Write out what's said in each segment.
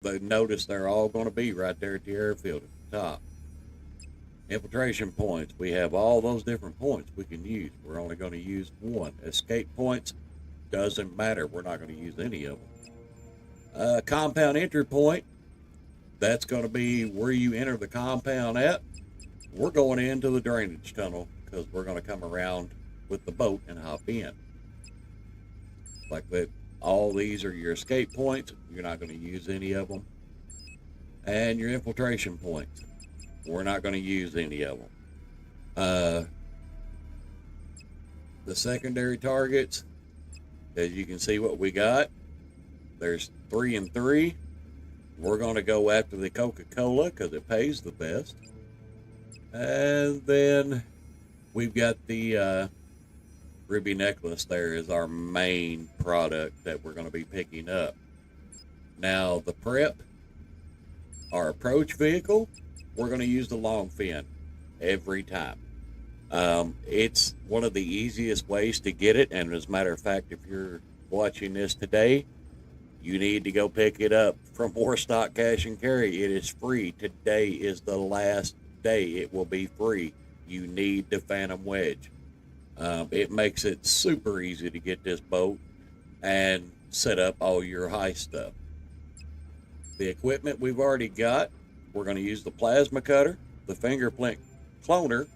Notice they're all going to be right there at the airfield at the top. Infiltration points. We have all those different points we can use. We're only going to use one. Escape points, doesn't matter. We're not going to use any of them. Compound entry point. That's going to be where you enter the compound at. We're going into the drainage tunnel because we're going to come around with the boat and hop in. Like that. All these are your escape points. You're not going to use any of them. And your infiltration points. We're not going to use any of them. The secondary targets, as you can see what we got, there's 3 and 3. We're going to go after the Coca-Cola because it pays the best. And then we've got the ruby necklace there is our main product that we're going to be picking up. Now the prep, our approach vehicle, we're going to use the long fin every time. It's one of the easiest ways to get it, and as a matter of fact, if you're watching this today, you need to go pick it up from Warstock Cash and Carry. It is free. Today is the last day it will be free. You need the Phantom Wedge. It makes it super easy to get this boat and set up all your high stuff. The equipment we've already got, we're going to use the plasma cutter, the fingerprint cloner,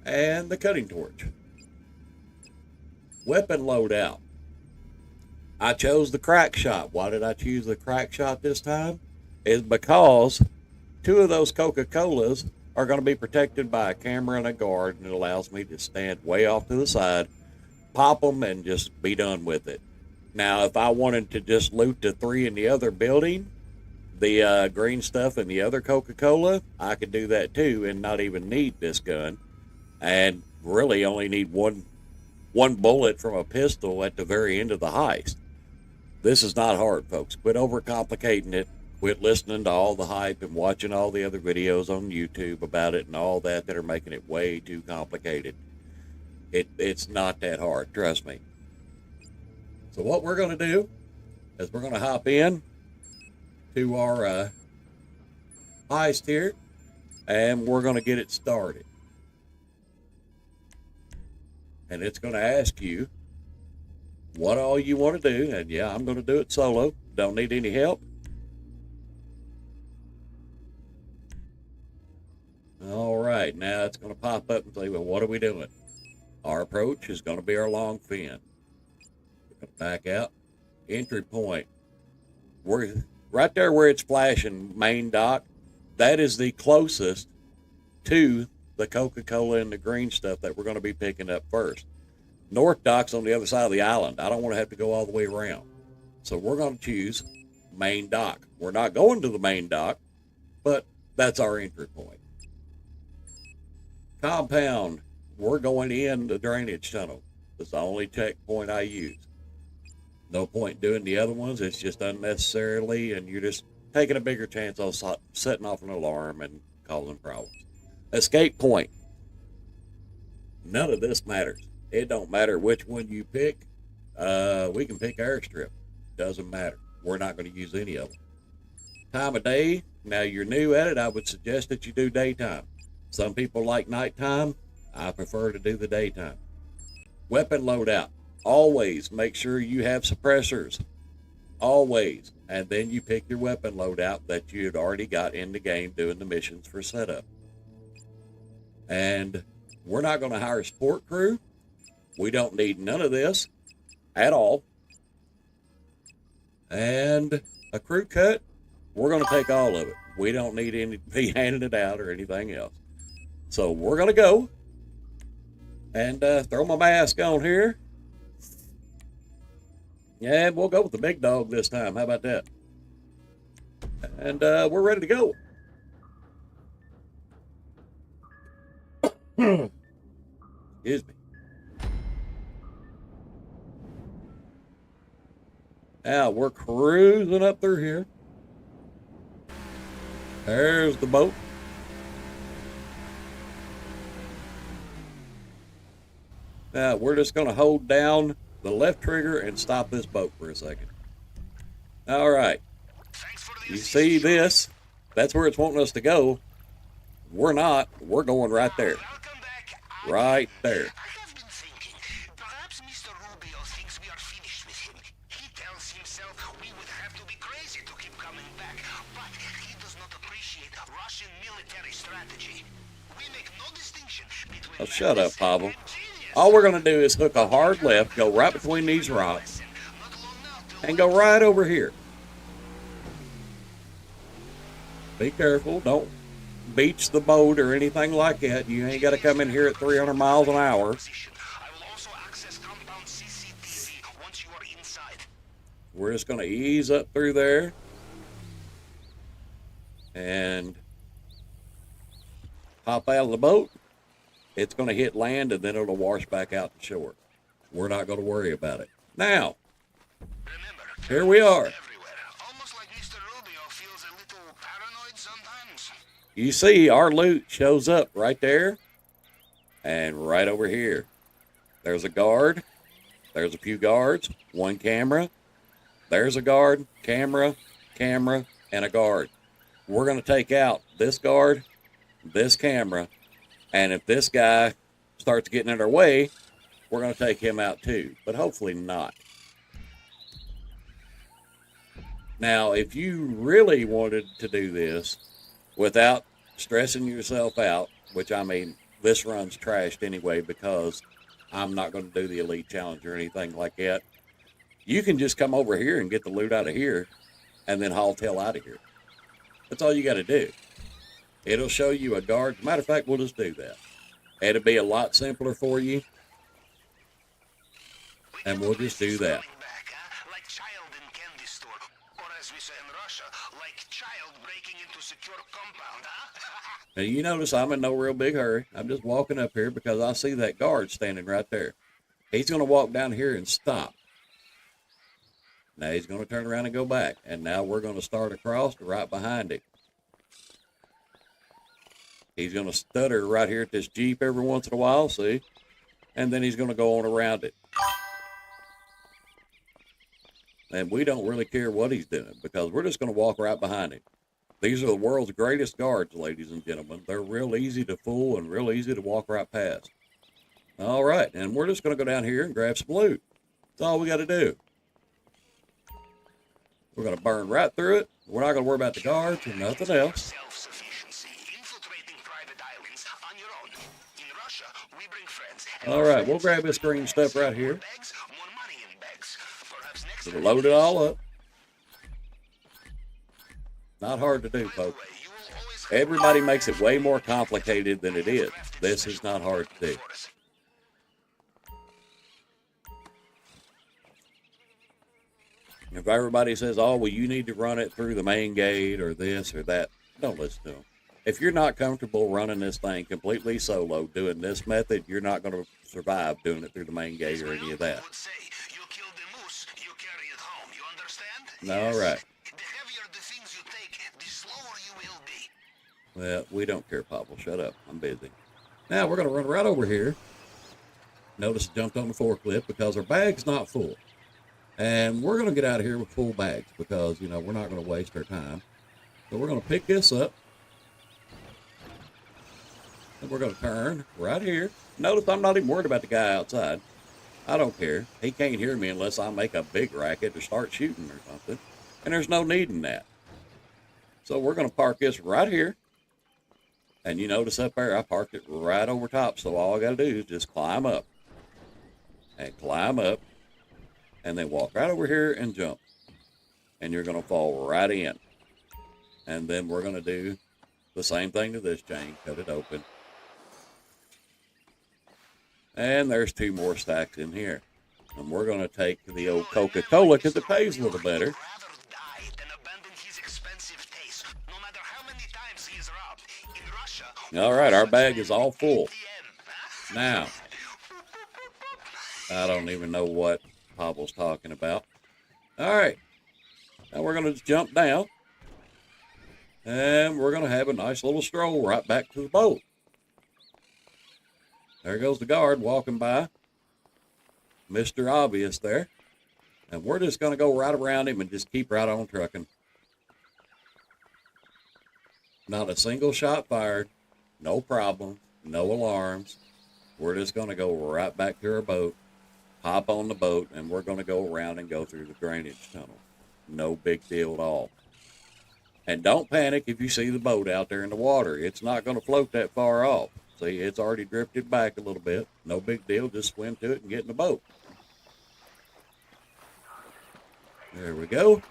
and the cutting torch. Weapon loadout. I chose the crack shot. Why did I choose the crack shot this time? Is because 2 of those Coca-Colas are going to be protected by a camera and a guard, and it allows me to stand way off to the side, pop them, and just be done with it. Now, if I wanted to just loot the 3 in the other building, the green stuff and the other Coca-Cola, I could do that too and not even need this gun, and really only need one bullet from a pistol at the very end of the heist. This is not hard, folks. Quit overcomplicating it. Quit listening to all the hype and watching all the other videos on YouTube about it and all that are making it way too complicated. It's not that hard, trust me. So what we're going to do is we're going to hop in to our heist here, and we're going to get it started. And it's going to ask you what all you want to do, and yeah, I'm going to do it solo. Don't need any help. All right, now it's going to pop up and say, well, what are we doing? Our approach is going to be our long fin. We're going to back out. Entry point. We're right there where it's flashing, main dock. That is the closest to the Coca-Cola and the green stuff that we're going to be picking up first. North dock's on the other side of the island. I don't want to have to go all the way around. So we're going to choose main dock. We're not going to the main dock, but that's our entry point. Compound, we're going in the drainage tunnel. That's the only checkpoint I use. No point doing the other ones. It's just unnecessarily, and you're just taking a bigger chance of setting off an alarm and causing problems. Escape point. None of this matters. It don't matter which one you pick. We can pick airstrip. Doesn't matter. We're not going to use any of them. Time of day. Now you're new at it. I would suggest that you do daytime. Some people like nighttime. I prefer to do the daytime. Weapon loadout. Always make sure you have suppressors. Always. And then you pick your weapon loadout that you'd already got in the game doing the missions for setup. And we're not going to hire a support crew. We don't need none of this at all. And a crew cut, we're going to take all of it. We don't need any to be handing it out or anything else. So we're going to go and throw my mask on here. Yeah, we'll go with the big dog this time. How about that? And we're ready to go. Excuse me. Now we're cruising up through here. There's the boat. Now we're just going to hold down the left trigger and stop this boat for a second. All right. You see this? That's where it's wanting us to go. We're not. We're going right there. Right there. I have been thinking, perhaps Mr. Rubio thinks we are finished with him. He tells himself we would have to be crazy to keep coming back, but he does not appreciate Russian military strategy. We make no distinction between... Oh, shut up, Pavel. All we're going to do is hook a hard left, go right between these rocks, and go right over here. Be careful. Don't beach the boat or anything like that. You ain't got to come in here at 300 miles an hour. We're just going to ease up through there and hop out of the boat. It's going to hit land and then it'll wash back out to shore. We're not going to worry about it. Now, here we are. You see our loot shows up right there and right over here. There's a guard. There's a few guards. One camera. There's a guard, camera, and a guard. We're going to take out this guard, this camera, and if this guy starts getting in our way, we're going to take him out too, but hopefully not. Now, if you really wanted to do this without stressing yourself out, which I mean, this run's trashed anyway because I'm not going to do the Elite Challenge or anything like that, you can just come over here and get the loot out of here and then haul tail out of here. That's all you got to do. It'll show you a guard. Matter of fact, we'll just do that. It'll be a lot simpler for you. And we'll just do that. Like child in candy store, or as we say in Russia, like child breaking into secure compound, huh? Now you notice I'm in no real big hurry. I'm just walking up here because I see that guard standing right there. He's going to walk down here and stop. Now he's going to turn around and go back. And now we're going to start across right behind him. He's going to stutter right here at this Jeep every once in a while, see? And then he's going to go on around it. And we don't really care what he's doing because we're just going to walk right behind him. These are the world's greatest guards, ladies and gentlemen. They're real easy to fool and real easy to walk right past. All right, and we're just going to go down here and grab some loot. That's all we got to do. We're going to burn right through it. We're not going to worry about the guards or nothing else. All right, we'll grab this green stuff right here. We'll load it all up. Not hard to do, folks. Everybody makes it way more complicated than it is. This is not hard to do. If everybody says, oh, well, you need to run it through the main gate or this or that, don't listen to them. If you're not comfortable running this thing completely solo, doing this method, you're not going to survive doing it through the main gate or any of that. All right. Well, we don't care, Pavel. Shut up. I'm busy. Now, we're going to run right over here. Notice jumped on the forklift because our bag's not full. And we're going to get out of here with full bags because, you know, we're not going to waste our time. So we're going to pick this up. And we're going to turn right here. Notice I'm not even worried about the guy outside. I don't care. He can't hear me unless I make a big racket or start shooting or something. And there's no need in that. So we're going to park this right here. And you notice up there, I parked it right over top. So all I got to do is just climb up. And climb up. And then walk right over here and jump. And you're going to fall right in. And then we're going to do the same thing to this chain. Cut it open. And there's 2 more stacks in here. And we're going to take the old Coca-Cola because it pays a little better. All right, our bag is all full. Now, I don't even know what Pavel's talking about. All right, now we're going to just jump down. And we're going to have a nice little stroll right back to the boat. There goes the guard walking by. Mr. Obvious there. And we're just going to go right around him and just keep right on trucking. Not a single shot fired. No problem. No alarms. We're just going to go right back to our boat, hop on the boat, and we're going to go around and go through the drainage tunnel. No big deal at all. And don't panic if you see the boat out there in the water. It's not going to float that far off. See, it's already drifted back a little bit. No big deal. Just swim to it and get in the boat. There we go.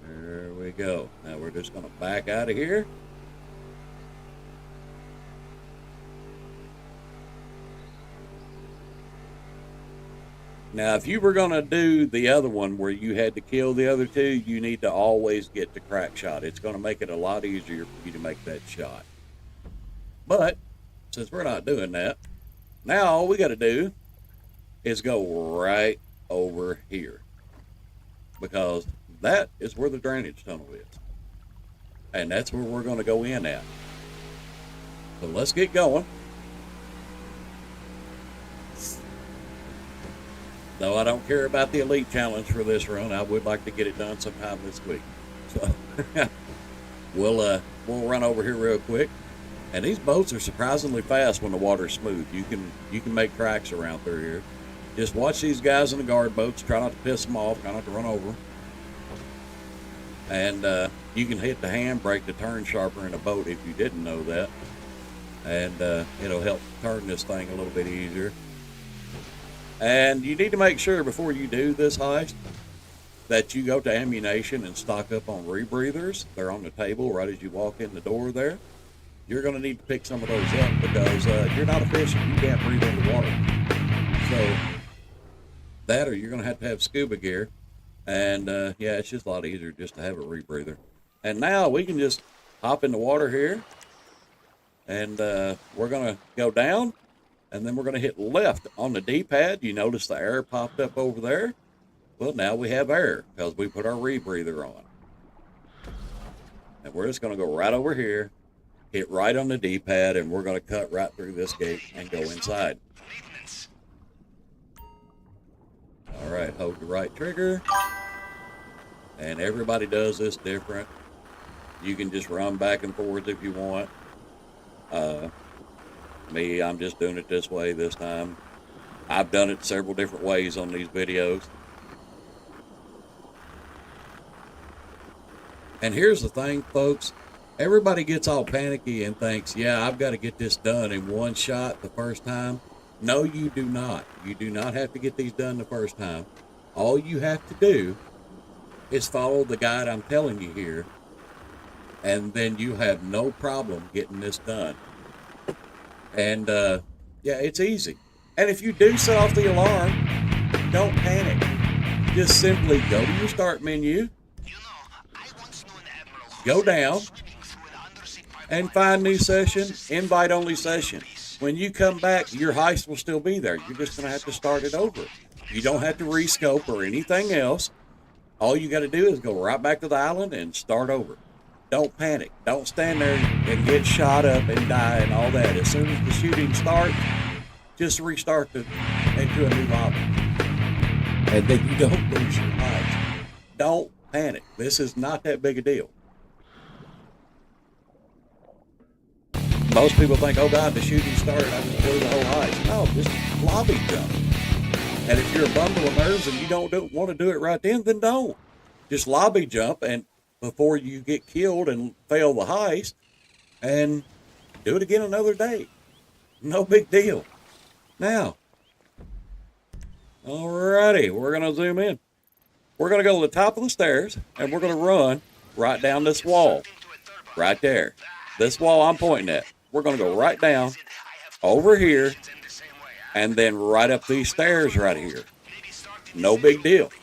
There we go. Now we're just going to back out of here. Now, if you were going to do the other one where you had to kill the other two, you need to always get the crack shot. It's going to make it a lot easier for you to make that shot. But, since we're not doing that, now all we got to do is go right over here. Because that is where the drainage tunnel is. And that's where we're going to go in at. So let's get going. Though I don't care about the Elite Challenge for this run, I would like to get it done sometime this week. So we'll run over here real quick. And these boats are surprisingly fast when the water's smooth. You can make cracks around through here. Just watch these guys in the guard boats. Try not to piss them off. Try not to run over them. And you can hit the handbrake to turn sharper in a boat if you didn't know that. And it'll help turn this thing a little bit easier. And you need to make sure before you do this heist that you go to ammunition and stock up on rebreathers. They're on the table right as you walk in the door there. You're going to need to pick some of those up because you're not efficient. You can't breathe underwater. So that or you're going to have scuba gear. And yeah, it's just a lot easier just to have a rebreather. And now we can just hop in the water here. And we're going to go down. And then we're going to hit left on the D-pad. You notice the air popped up over there. Well, now we have air because we put our rebreather on. And we're just going to go right over here, hit right on the D-pad, and we're going to cut right through this gate and go inside. All right, hold the right trigger. And everybody does this different. You can just run back and forth if you want. Me, I'm just doing it this way this time. I've done it several different ways on these videos. And here's the thing, folks. Everybody gets all panicky and thinks, yeah, I've got to get this done in one shot the first time. No, you do not. You do not have to get these done the first time. All you have to do is follow the guide I'm telling you here. And then you have no problem getting this done. And, yeah, it's easy. And if you do set off the alarm, don't panic. Just simply go to your start menu, go down, and find new session, invite only session. When you come back, your heist will still be there. You're just going to have to start it over. You don't have to rescope or anything else. All you got to do is go right back to the island and start over. Don't panic. Don't stand there and get shot up and die and all that. As soon as the shooting starts, just restart into a new lobby. And then you don't lose your lives. Don't panic. This is not that big a deal. Most people think, oh God, the shooting started, I just blew the whole heist. No, just lobby jump. And if you're a bundle of nerves and you don't want to do it right then don't. Just lobby jump and before you get killed and fail the heist, and do it again another day. No big deal. Now, alrighty, we're going to zoom in. We're going to go to the top of the stairs, and we're going to run right down this wall. Right there. This wall I'm pointing at. We're going to go right down, over here, and then right up these stairs right here. No big deal.